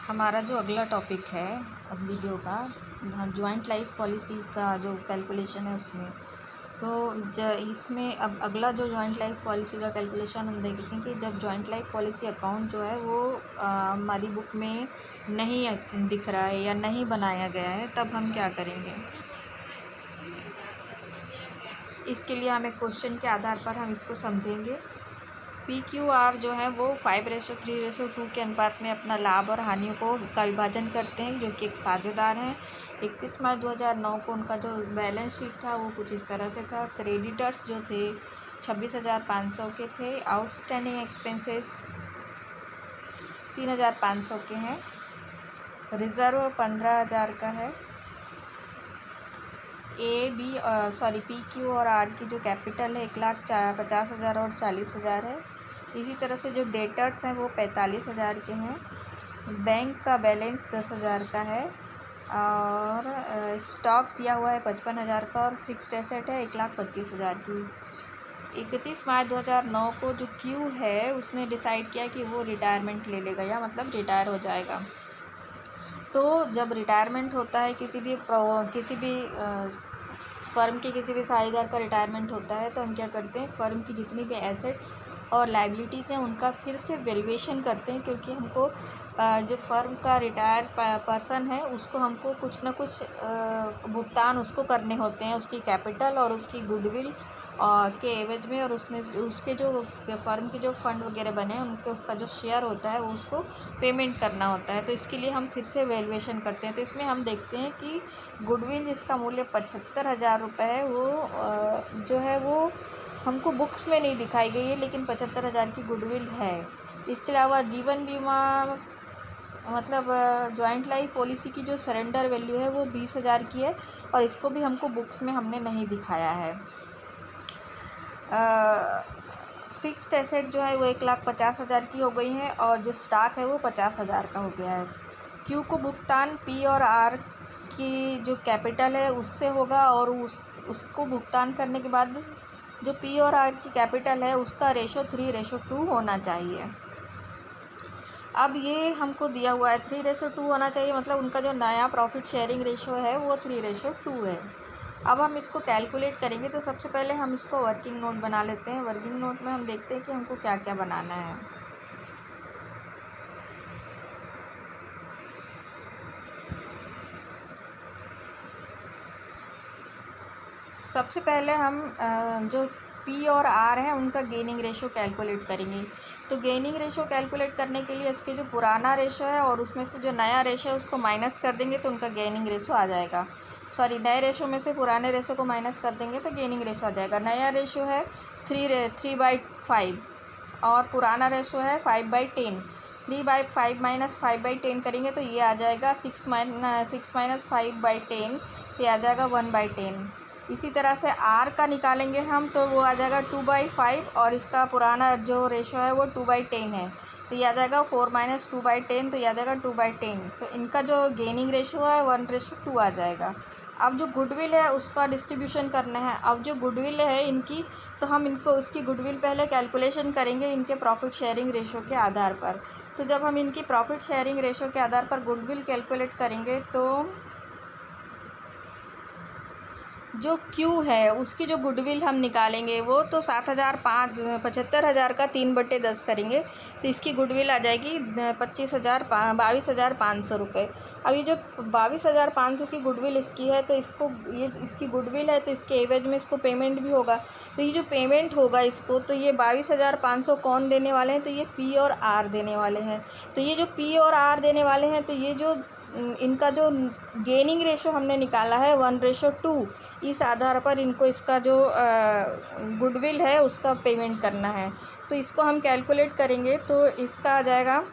हमारा जो अगला टॉपिक है अब वीडियो का जॉइंट लाइफ पॉलिसी का जो कैलकुलेशन है उसमें इसमें अब अगला जो जॉइंट लाइफ पॉलिसी का कैलकुलेशन हम देखेंगे कि जब जॉइंट लाइफ पॉलिसी अकाउंट जो है वो हमारी बुक में नहीं दिख रहा है या नहीं बनाया गया है, तब हम क्या करेंगे। इसके लिए हम एक क्वेश्चन के आधार पर हम इसको समझेंगे। PQR जो है वो 5:3:2 के अनुपात में अपना लाभ और हानियों का विभाजन करते हैं, जो कि एक साझेदार हैं। 31 मार्च 2009 को उनका जो बैलेंस शीट था वो कुछ इस तरह से था। क्रेडिटर्स जो थे 26,500 के थे। आउटस्टैंडिंग एक्सपेंसेस 3,500 के हैं। रिज़र्व 15,000 का है। PQ और R की जो कैपिटल है 1,50,000 और 40,000 है। इसी तरह से जो डेटर्स हैं वो 45,000 के हैं। बैंक का बैलेंस 10,000 का है और स्टॉक दिया हुआ है 55,000 का और फिक्स्ड एसेट है 1,25,000 की। 31 मार्च 2009 को जो Q है उसने डिसाइड किया कि वो रिटायरमेंट ले लेगा या मतलब रिटायर हो जाएगा। तो जब रिटायरमेंट होता है किसी भी फर्म के किसी भी साझेदार का रिटायरमेंट होता है, तो हम क्या करते हैं, फर्म की जितनी भी एसेट और लायबिलिटीज़ हैं उनका फिर से वैल्यूएशन करते हैं, क्योंकि हमको जो फर्म का रिटायर पर्सन है उसको हमको कुछ ना कुछ भुगतान उसको करने होते हैं, उसकी कैपिटल और उसकी गुडविल के एवज में, और उसके जो फर्म के जो फंड वगैरह बने हैं उनके उसका जो शेयर होता है वो उसको पेमेंट करना होता है। तो इसके लिए हम फिर से वैल्यूएशन करते हैं। तो इसमें हम देखते हैं कि गुडविल जिसका मूल्य 75,000 रुपये है वो जो है वो हमको बुक्स में नहीं दिखाई गई है, लेकिन 75,000 की गुडविल है। इसके अलावा जीवन बीमा मतलब जॉइंट लाइफ पॉलिसी की जो सरेंडर वैल्यू है वो 20,000 की है और इसको भी हमको बुक्स में हमने नहीं दिखाया है। फिक्स्ड एसेट जो है वो 1,50,000 की हो गई है और जो स्टॉक है वो 50,000 का हो गया है। क्यू को भुगतान P और R की जो कैपिटल है उससे होगा और उसको भुगतान करने के बाद जो P और R की कैपिटल है उसका रेशो 3:2 होना चाहिए। अब ये हमको दिया हुआ है 3:2 होना चाहिए, मतलब उनका जो नया प्रॉफिट शेयरिंग रेशो है वो 3:2 है। अब हम इसको कैलकुलेट करेंगे, तो सबसे पहले हम इसको वर्किंग नोट बना लेते हैं। वर्किंग नोट में हम देखते हैं कि हमको क्या क्या बनाना है। सबसे पहले हम जो P और R है उनका गेनिंग रेशो कैलकुलेट करेंगे। तो गेनिंग रेशो कैलकुलेट करने के लिए इसके जो पुराना रेशो है और उसमें से जो नया रेशो है उसको माइनस कर देंगे तो उनका गेनिंग रेशो आ जाएगा। नए रेशो में से पुराने रेशो को माइनस कर देंगे तो गेनिंग रेशो आ जाएगा। नया रेशो है 3/5 और पुराना रेशो है 5/10। 3/5 माइनस 5/10 करेंगे तो ये आ जाएगा 6 माइनस 5/10, तो ये आ जाएगा 1/10। इसी तरह से R का निकालेंगे हम तो वो आ जाएगा 2/5 और इसका पुराना जो रेशो है वो 2/10 है, तो ये आ जाएगा 4 माइनस 2/10, तो ये आ जाएगा 2/10। तो इनका जो गेनिंग रेशो है 1:2 आ जाएगा। अब जो गुडविल है उसका डिस्ट्रीब्यूशन करना है। अब जो गुडविल है इनकी, तो हम इनको उसकी गुडविल पहले कैलकुलेशन करेंगे इनके प्रॉफिट शेयरिंग रेशो के आधार पर। तो जब हम इनकी प्रॉफिट शेयरिंग रेशो के आधार पर गुडविल कैलकुलेट करेंगे तो जो Q है उसकी जो गुडविल हम निकालेंगे वो तो 75,000 का 3/10 करेंगे तो इसकी गुडविल आ जाएगी 22,500 रुपये। अब ये जो 22,500 की गुडविल इसकी है तो इसकी गुडविल है तो इसके एवज में इसको पेमेंट भी होगा। तो ये जो पेमेंट होगा इसको, तो ये 22,500 कौन देने वाले हैं, तो ये P और R देने वाले हैं। तो ये जो P और R देने वाले हैं, तो ये जो इनका जो गेनिंग रेशो हमने निकाला है 1:2, इस आधार पर इनको इसका जो गुडविल है उसका पेमेंट करना है। तो इसको हम कैलकुलेट करेंगे तो इसका आ जाएगा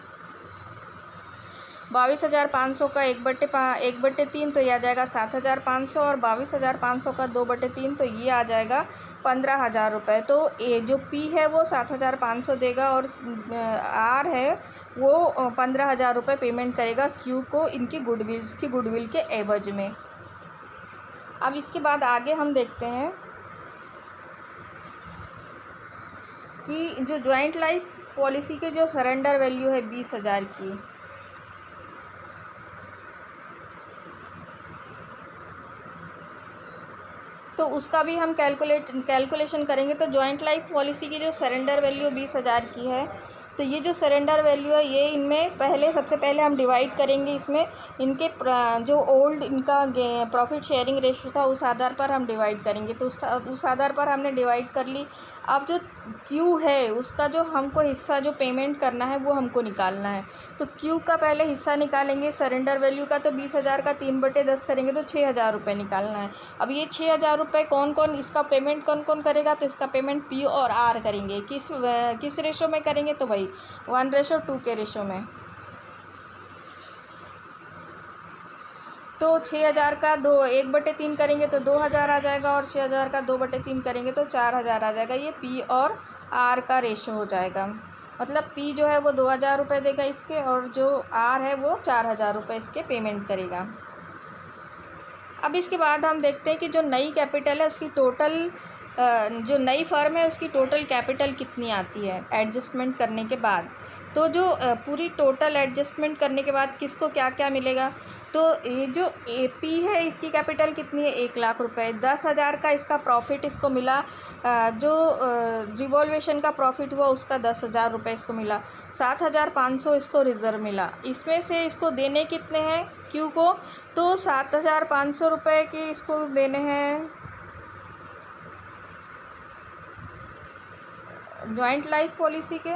22,500 का 1/3 तो ये आ जाएगा 7,500 और 22,500 का 2/3 तो ये आ जाएगा 15,000 रुपये। तो ये जो P है वो 7,500 देगा और R है वो 15,000 रुपये पेमेंट करेगा Q को इनकी गुडविल के एवज में। अब इसके बाद आगे हम देखते हैं कि जो जॉइंट लाइफ पॉलिसी के जो सरेंडर वैल्यू है 20,000 की, तो उसका भी हम कैलकुलेशन करेंगे। तो जॉइंट लाइफ पॉलिसी की जो सरेंडर वैल्यू 20,000 की है, तो ये जो सरेंडर वैल्यू है ये इनमें सबसे पहले हम डिवाइड करेंगे। इसमें इनके जो ओल्ड इनका प्रॉफिट शेयरिंग रेशियो था उस आधार पर हम डिवाइड करेंगे। तो उस आधार पर हमने डिवाइड कर ली। अब जो क्यू है उसका जो हमको हिस्सा जो पेमेंट करना है वो हमको निकालना है। तो क्यू का पहले हिस्सा निकालेंगे सरेंडर वैल्यू का। तो 20,000 का 3/10 करेंगे तो 6,000 रुपये निकालना है। अब ये 6,000 रुपये कौन इसका पेमेंट कौन करेगा? तो इसका पेमेंट पी और आर करेंगे। किस रेशो में करेंगे? तो भाई 1:2 के रेशो में। तो 6,000 का 1/3 करेंगे तो 2,000 आ जाएगा, और 6,000 का 2/3 करेंगे तो 4,000 आ जाएगा। ये पी और आर का रेशो हो जाएगा। मतलब पी जो है वो 2,000 रुपये देगा इसके, और जो आर है वो 4,000 रुपये इसके पेमेंट करेगा। अब इसके बाद हम देखते हैं कि जो नई कैपिटल है उसकी टोटल, जो नई फर्म है उसकी टोटल कैपिटल कितनी आती है एडजस्टमेंट करने के बाद। तो जो पूरी टोटल एडजस्टमेंट करने के बाद किसको क्या क्या मिलेगा? तो ये जो एपी है इसकी कैपिटल कितनी है? 1,00,000 रुपये। 10,000 का इसका प्रॉफिट इसको मिला, जो रिवॉल्वेशन का प्रॉफिट हुआ उसका 10,000 रुपये इसको मिला। 7,500 इसको रिज़र्व मिला। इसमें से इसको देने कितने हैं क्यू को? तो 7,500 रुपये के इसको देने हैं जॉइंट लाइफ पॉलिसी के,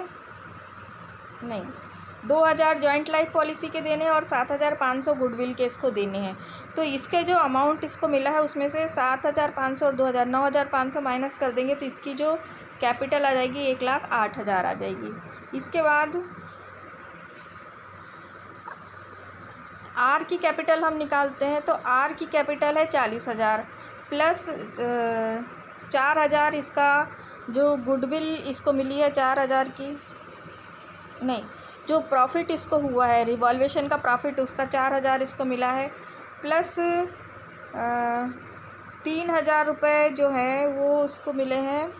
नहीं 2,000 जॉइंट लाइफ पॉलिसी के देने हैं और 7,500 गुडविल के इसको देने हैं। तो इसके जो अमाउंट इसको मिला है उसमें से 7,500 और 2,000 9,500 माइनस कर देंगे तो इसकी जो कैपिटल आ जाएगी 1,08,000 आ जाएगी। इसके बाद आर की कैपिटल हम निकालते हैं। तो आर की कैपिटल है 40,000 प्लस 4,000 इसका जो गुडविल इसको मिली है 4,000 की, नहीं जो प्रॉफिट इसको हुआ है रिवॉल्वेशन का प्रॉफिट उसका 4,000 इसको मिला है, प्लस 3,000 रुपये जो है वो उसको मिले हैं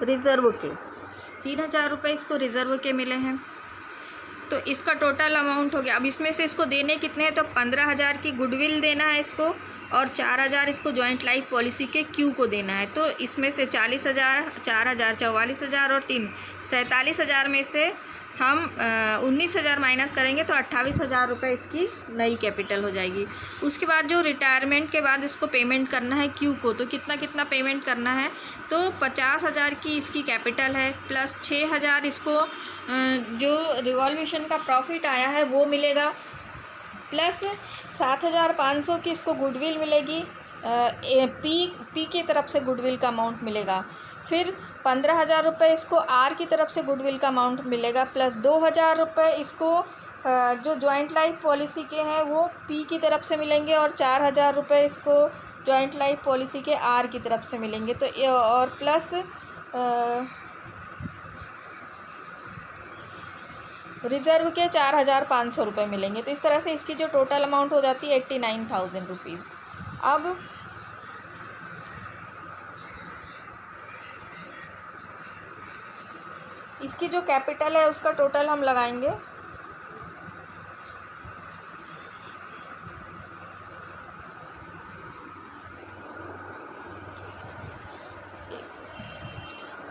रिज़र्व के 3,000 रुपये इसको रिज़र्व के मिले हैं। तो इसका टोटल अमाउंट हो गया। अब इसमें से इसको देने कितने हैं? तो 15,000 की गुडविल देना है इसको, और 4,000 इसको जॉइंट लाइफ पॉलिसी के क्यू को देना है। तो इसमें से 40,000 4,000 44,000 और 3 47,000 में से हम 19,000 माइनस करेंगे तो 28,000 रुपये इसकी नई कैपिटल हो जाएगी। उसके बाद जो रिटायरमेंट के बाद इसको पेमेंट करना है क्यू को, तो कितना पेमेंट करना है? तो 50,000 की इसकी कैपिटल है, प्लस 6,000 इसको जो रिवॉल्वेशन का प्रॉफिट आया है वो मिलेगा, प्लस 7,500 की इसको गुडविल मिलेगी, पी की तरफ से गुडविल का अमाउंट मिलेगा। फिर 15,000 रुपये इसको आर की तरफ से गुडविल का अमाउंट मिलेगा, प्लस 2,000 रुपये इसको जो जॉइंट लाइफ पॉलिसी के हैं वो पी की तरफ से मिलेंगे, और 4,000 रुपये इसको जॉइंट लाइफ पॉलिसी के आर की तरफ से मिलेंगे। तो और प्लस रिज़र्व के 4,500 रुपये मिलेंगे। तो इस तरह से इसकी जो टोटल अमाउंट हो जाती है 89,000 रुपीज़। अब इसकी जो कैपिटल है उसका टोटल हम लगाएंगे।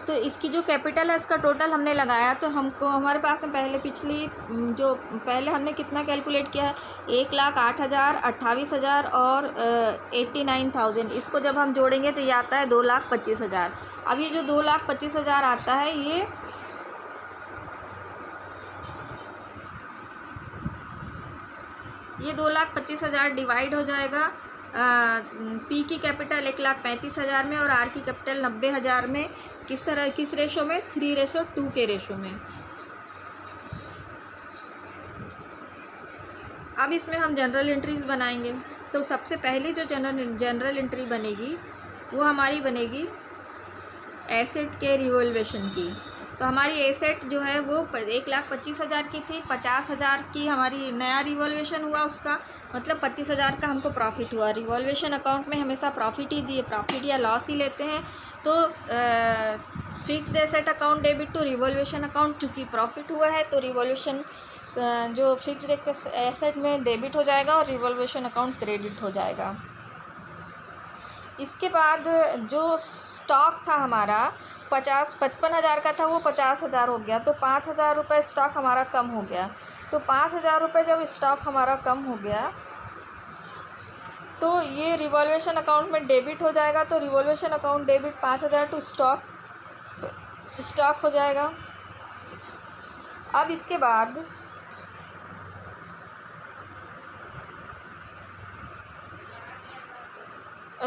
तो इसकी जो कैपिटल है उसका टोटल हमने लगाया, तो हमको हमारे पास में पहले हमने कितना कैलकुलेट किया है? 1,08,000 28,000 और 89,000। इसको जब हम जोड़ेंगे तो ये आता है 2,25,000। अब ये जो 2,25,000 आता है ये 2,25,000 डिवाइड हो जाएगा पी की कैपिटल 1,35,000 में और आर की कैपिटल 90,000 में। किस रेशो में? 3:2 के रेशो में। अब इसमें हम जनरल एंट्रीज बनाएंगे। तो सबसे पहली जो जनरल एंट्री बनेगी वो हमारी बनेगी एसेट के रिवॉल्वेशन की। तो हमारी एसेट जो है वो 1,25,000 की थी, 50,000 की हमारी नया रिवॉल्यूशन हुआ उसका, मतलब 25,000 का हमको प्रॉफिट हुआ। रिवॉल्यूशन अकाउंट में हमेशा प्रॉफिट या लॉस ही लेते हैं। तो fixed asset account debit to revaluation account, चूँकि प्रॉफिट हुआ है तो रिवॉल्यूशन जो फिक्स्ड एसेट में डेबिट हो जाएगा और रिवॉल्यूशन अकाउंट क्रेडिट हो जाएगा। इसके बाद जो स्टॉक था हमारा 55,000 का था, वो 50,000 हो गया, तो 5,000 रुपये स्टॉक हमारा कम हो गया। तो 5,000 रुपये जब स्टॉक हमारा कम हो गया तो ये रिवॉल्यूशन अकाउंट में डेबिट हो जाएगा। तो revaluation account debit 5,000 to stock हो जाएगा। अब इसके बाद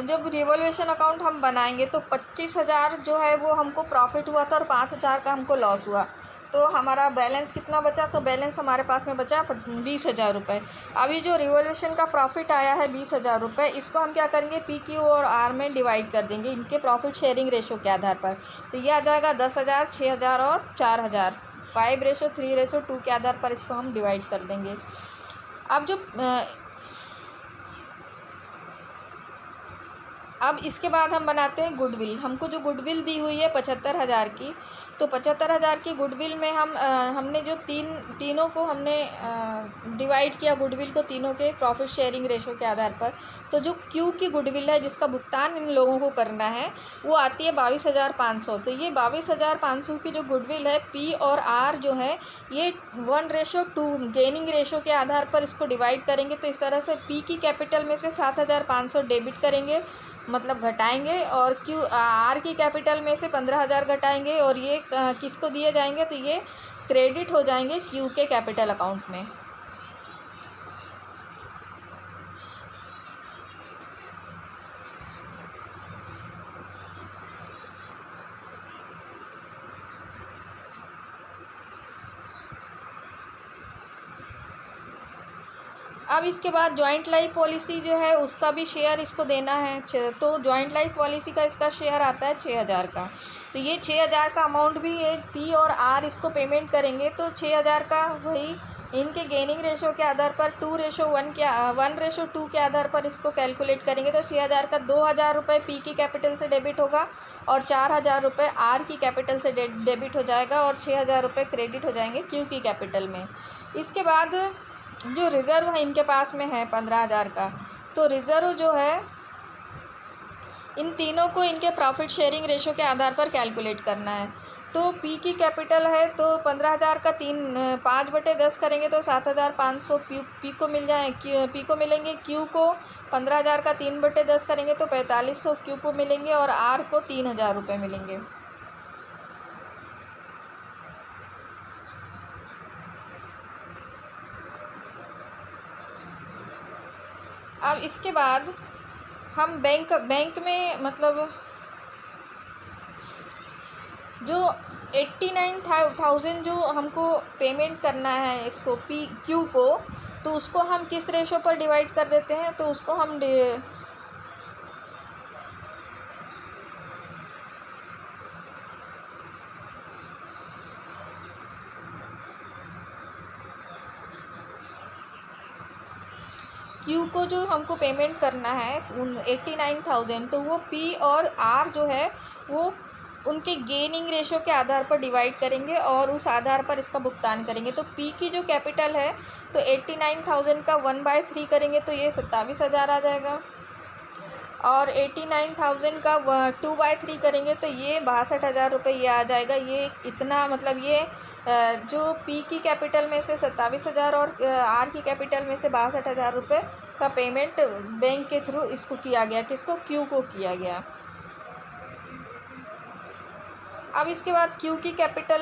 जब रिवॉल्यूशन अकाउंट हम बनाएंगे तो 25,000 जो है वो हमको प्रॉफिट हुआ था और 5,000 का हमको लॉस हुआ। तो हमारा बैलेंस कितना बचा? तो बैलेंस हमारे पास में बचा 20,000 रुपये। अभी जो रिवॉल्यूशन का प्रॉफिट आया है 20,000 रुपये, इसको हम क्या करेंगे, PQ और R में डिवाइड कर देंगे इनके प्रॉफिट शेयरिंग रेशो के आधार पर। तो ये आ जाएगा 10,000, 6,000 और 4,000, 5:3:2 के आधार पर इसको हम डिवाइड कर देंगे। अब इसके बाद हम बनाते हैं गुडविल। हमको जो गुडविल दी हुई है 75,000 की, तो 75,000 की गुडविल में हमने जो तीनों को हमने डिवाइड किया गुडविल को, तीनों के प्रॉफिट शेयरिंग रेशो के आधार पर। तो जो क्यू की गुडविल है जिसका भुगतान इन लोगों को करना है वो आती है 22,500। तो ये 22,500 की जो गुडविल है, P और R जो है ये 1:2 गेनिंग रेशो के आधार पर इसको डिवाइड करेंगे। तो इस तरह से P की कैपिटल में से 7,500 डेबिट करेंगे, मतलब घटाएंगे, और R की कैपिटल में से 15,000 घटाएंगे, और ये किसको दिए जाएंगे? तो ये क्रेडिट हो जाएंगे Q के कैपिटल अकाउंट में। अब इसके बाद जॉइंट लाइफ पॉलिसी जो है उसका भी शेयर इसको देना है। तो जॉइंट लाइफ पॉलिसी का इसका शेयर आता है 6,000 का। तो ये 6,000 का अमाउंट भी ये P और R इसको पेमेंट करेंगे। तो 6,000 का वही इनके गेनिंग रेशो के आधार पर 1:2 के आधार पर इसको कैलकुलेट करेंगे। तो 6,000 का 2,000 रुपये P की कैपिटल से डेबिट होगा और 4,000 रुपये R की कैपिटल से डेबिट हो जाएगा, और 6,000 रुपये क्रेडिट हो जाएंगे Q की कैपिटल में। इसके बाद जो रिज़र्व है इनके पास में है 15,000 का, तो रिज़र्व जो है इन तीनों को इनके प्रॉफिट शेयरिंग रेशो के आधार पर कैलकुलेट करना है। तो P की कैपिटल है तो 15,000 का 5/10 करेंगे तो 7,500 P को मिल जाए, P को मिलेंगे। Q को 15,000 का 3/10 करेंगे तो 4,500 Q को मिलेंगे, और R को 3,000 रुपये मिलेंगे। अब इसके बाद हम बैंक में मतलब जो 89,000 जो हमको पेमेंट करना है इसको Q को, तो उसको हम किस रेशो पर डिवाइड कर देते हैं? तो उसको हम Q को जो हमको पेमेंट करना है 89,000, तो वो P और R जो है वो उनके गेनिंग रेशो के आधार पर डिवाइड करेंगे और उस आधार पर इसका भुगतान करेंगे। तो P की जो कैपिटल है तो 89,000 का 1/3 करेंगे तो ये 27,000 आ जाएगा, और 89,000 का 2/3 करेंगे तो ये 62,000 रुपये ये आ जाएगा। ये इतना मतलब ये जो P की कैपिटल में से 27,000 और R की कैपिटल में से 62,000 रुपये का पेमेंट बैंक के थ्रू इसको किया गया, किसको? Q को किया गया। अब इसके बाद Q की कैपिटल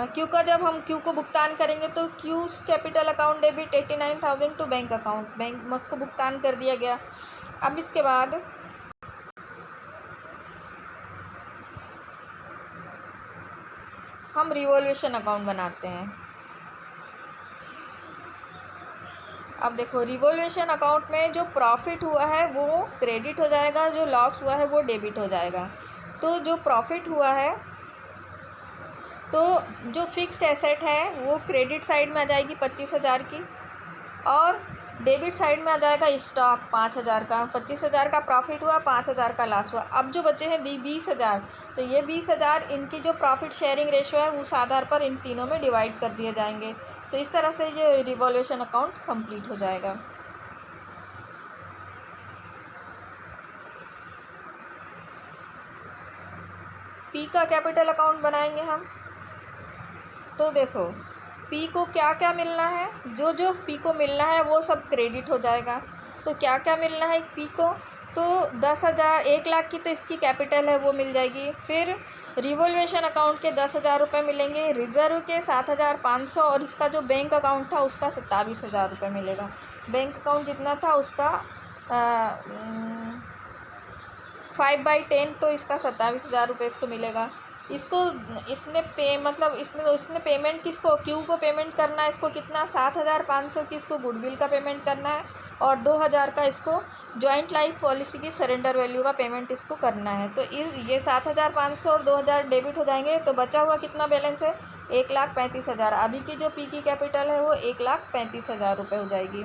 Q का जब हम Q को भुगतान करेंगे तो Q capital account debit 89,000 to bank account, bank उसको भुगतान कर दिया गया। अब इसके बाद हम रिवॉल्यूशन अकाउंट बनाते हैं। अब देखो रिवॉल्यूशन अकाउंट में जो प्रॉफिट हुआ है वो क्रेडिट हो जाएगा, जो लॉस हुआ है वो डेबिट हो जाएगा। तो जो प्रॉफिट हुआ है, तो जो फिक्स्ड एसेट है वो क्रेडिट साइड में आ जाएगी 25,000 की, और डेबिट साइड में आ जाएगा स्टॉक 5,000 का। 25,000 का प्रॉफिट हुआ, 5,000 का लॉस हुआ। अब जो बचे हैं 20,000, तो ये 20,000 इनकी जो प्रॉफिट शेयरिंग रेशो है उस आधार पर इन तीनों में डिवाइड कर दिए जाएंगे। तो इस तरह से ये रिवॉल्यूशन अकाउंट कंप्लीट हो जाएगा। पी का कैपिटल अकाउंट बनाएंगे हम। तो देखो, पी को क्या क्या मिलना है, जो जो पी को मिलना है वो सब क्रेडिट हो जाएगा। तो क्या क्या मिलना है पी को, तो 10,000, 1,00,000 की तो इसकी कैपिटल है वो मिल जाएगी। फिर रिवॉल्यूशन अकाउंट के 10,000 रुपये मिलेंगे, रिज़र्व के 7,500, और इसका जो बैंक अकाउंट था उसका 27,000 रुपये मिलेगा। बैंक अकाउंट जितना था उसका 5/10, तो इसका 27,000 रुपये इसको मिलेगा। इसको इसने पेमेंट किसको, क्यू को पेमेंट करना है। इसको कितना, 7,500 की इसको गुडविल का पेमेंट करना है, और 2,000 का इसको जॉइंट लाइफ पॉलिसी की सरेंडर वैल्यू का पेमेंट इसको करना है। तो ये 7,500 और 2,000 डेबिट हो जाएंगे। तो बचा हुआ कितना बैलेंस है, 1,35,000। अभी की जो पी की कैपिटल है वो 1,35,000 रुपये हो जाएगी।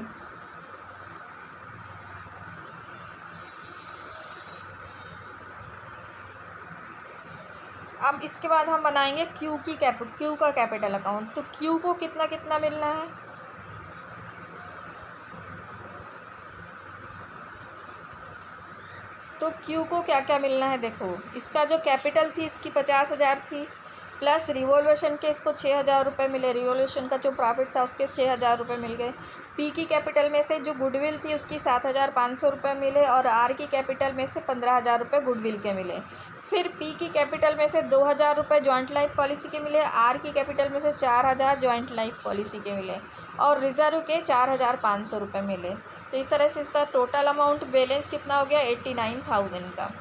अब इसके बाद हम बनाएंगे क्यू का कैपिटल अकाउंट। तो क्यू को कितना कितना मिलना है, तो क्यू को क्या क्या मिलना है। देखो, इसका जो कैपिटल थी इसकी 50,000 थी, प्लस रिवॉल्यूशन के इसको 6,000 रुपये मिले। रिवॉल्यूशन का जो प्रॉफिट था उसके 6,000 रुपये मिल गए। पी की कैपिटल में से जो गुडविल थी उसकी 7,500 रुपये मिले, और आर की कैपिटल में से 15,000 रुपये गुडविल के मिले। फिर पी की कैपिटल में से 2,000 रुपये जॉइंट लाइफ पॉलिसी के मिले, आर की कैपिटल में से 4,000 जॉइंट लाइफ पॉलिसी के मिले, और रिज़र्व के 4,500 रुपये मिले। तो इस तरह से इसका टोटल अमाउंट बैलेंस कितना हो गया, 89,000 का।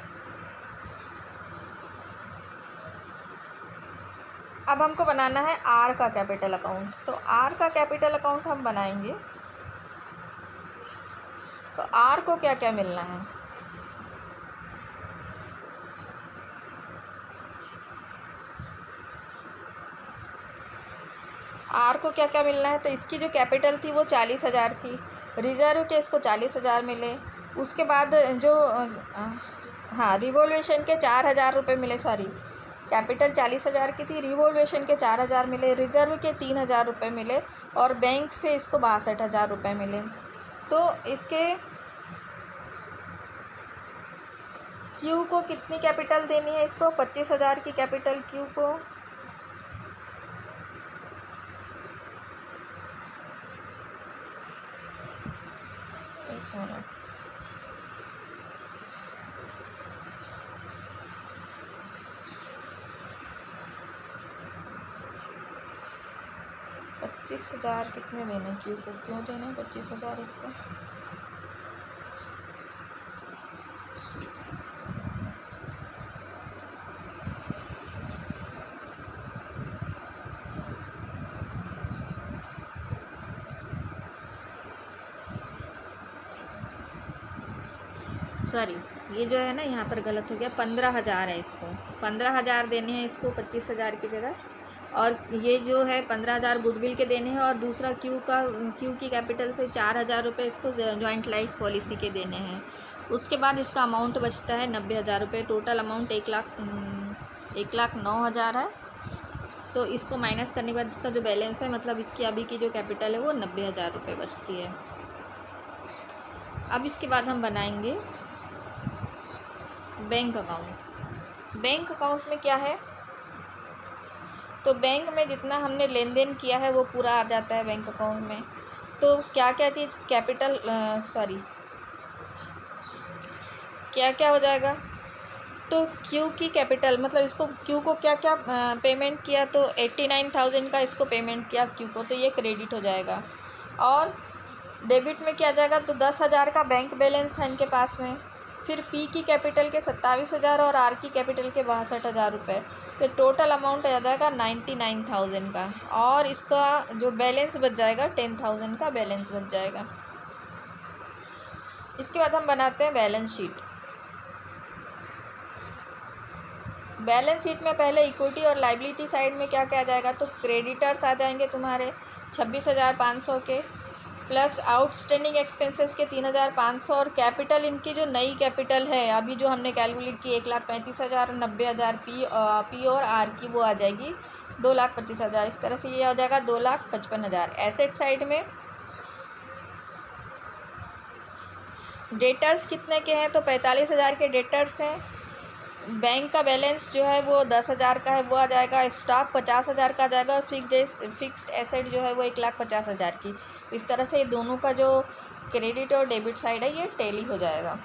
अब हमको बनाना है आर का कैपिटल अकाउंट। तो आर का कैपिटल अकाउंट हम बनाएंगे। तो आर को क्या क्या मिलना है, आर को क्या क्या मिलना है। तो इसकी जो कैपिटल थी वो 40,000 थी, रिज़र्व के इसको 40,000 मिले। उसके बाद जो हाँ, रिवॉल्यूशन के 4,000 रुपये मिले। सॉरी, कैपिटल 40,000 की थी, रिवॉल्यूशन के 4,000 मिले, रिज़र्व के 3,000 रुपये मिले, और बैंक से इसको 62,000 रुपये मिले। तो इसके क्यू को कितनी कैपिटल देनी है, इसको 25,000 की कैपिटल क्यू को। एक मिनट, पच्चीस हज़ार कितने देने क्यू को, क्यों देने 25,000 इसको। सॉरी, ये जो है ना यहाँ पर गलत हो गया, 15,000 है। इसको 15,000 देने हैं इसको 25,000 की जगह, और ये जो है 15,000 गुडविल के देने हैं, और दूसरा क्यू की कैपिटल से 4,000 रुपये इसको जॉइंट लाइफ पॉलिसी के देने हैं। उसके बाद इसका अमाउंट बचता है 90,000 रुपये। टोटल अमाउंट 1,09,000 है। तो इसको माइनस करने के बाद इसका जो बैलेंस है, मतलब इसकी अभी की जो कैपिटल है वो 90,000 रुपये बचती है। अब इसके बाद हम बनाएंगे बैंक अकाउंट। बैंक अकाउंट में क्या है, तो बैंक में जितना हमने लेन देन किया है वो पूरा आ जाता है बैंक अकाउंट में। तो क्या क्या चीज़ कैपिटल क्या क्या हो जाएगा, तो क्यू की कैपिटल, मतलब इसको क्यू को क्या क्या पेमेंट किया, तो 89,000 का इसको पेमेंट किया क्यू को, तो ये क्रेडिट हो जाएगा। और डेबिट में क्या जाएगा, तो 10,000 का बैंक बैलेंस था इनके पास में। फिर पी की कैपिटल के 27,000 और आर की कैपिटल के 62,000 रुपये। तो टोटल अमाउंट आ जाएगा 99,000 का, और इसका जो बैलेंस बच जाएगा 10,000 का बैलेंस बच जाएगा। इसके बाद हम बनाते हैं बैलेंस शीट। बैलेंस शीट में पहले इक्विटी और लाइबिलिटी साइड में क्या क्या आ जाएगा, तो क्रेडिटर्स आ जाएंगे तुम्हारे 26,500 के, प्लस आउटस्टैंडिंग एक्सपेंसेस के 3,500, और कैपिटल इनकी जो नई कैपिटल है अभी जो हमने कैलकुलेट की 1,35,000, 90,000 पी और आर की, वो आ जाएगी 2,25,000। इस तरह से ये हो जाएगा 2,55,000। एसेट साइड में डेटर्स कितने के हैं, तो 45,000 के डेटर्स हैं। बैंक का बैलेंस जो है वो 10,000 का है, वो आ जाएगा। स्टॉक 50,000 का आ जाएगा, और फिक्स्ड एसेट जो है वो 1,50,000 की। इस तरह से ये दोनों का जो क्रेडिट और डेबिट साइड है ये टैली हो जाएगा।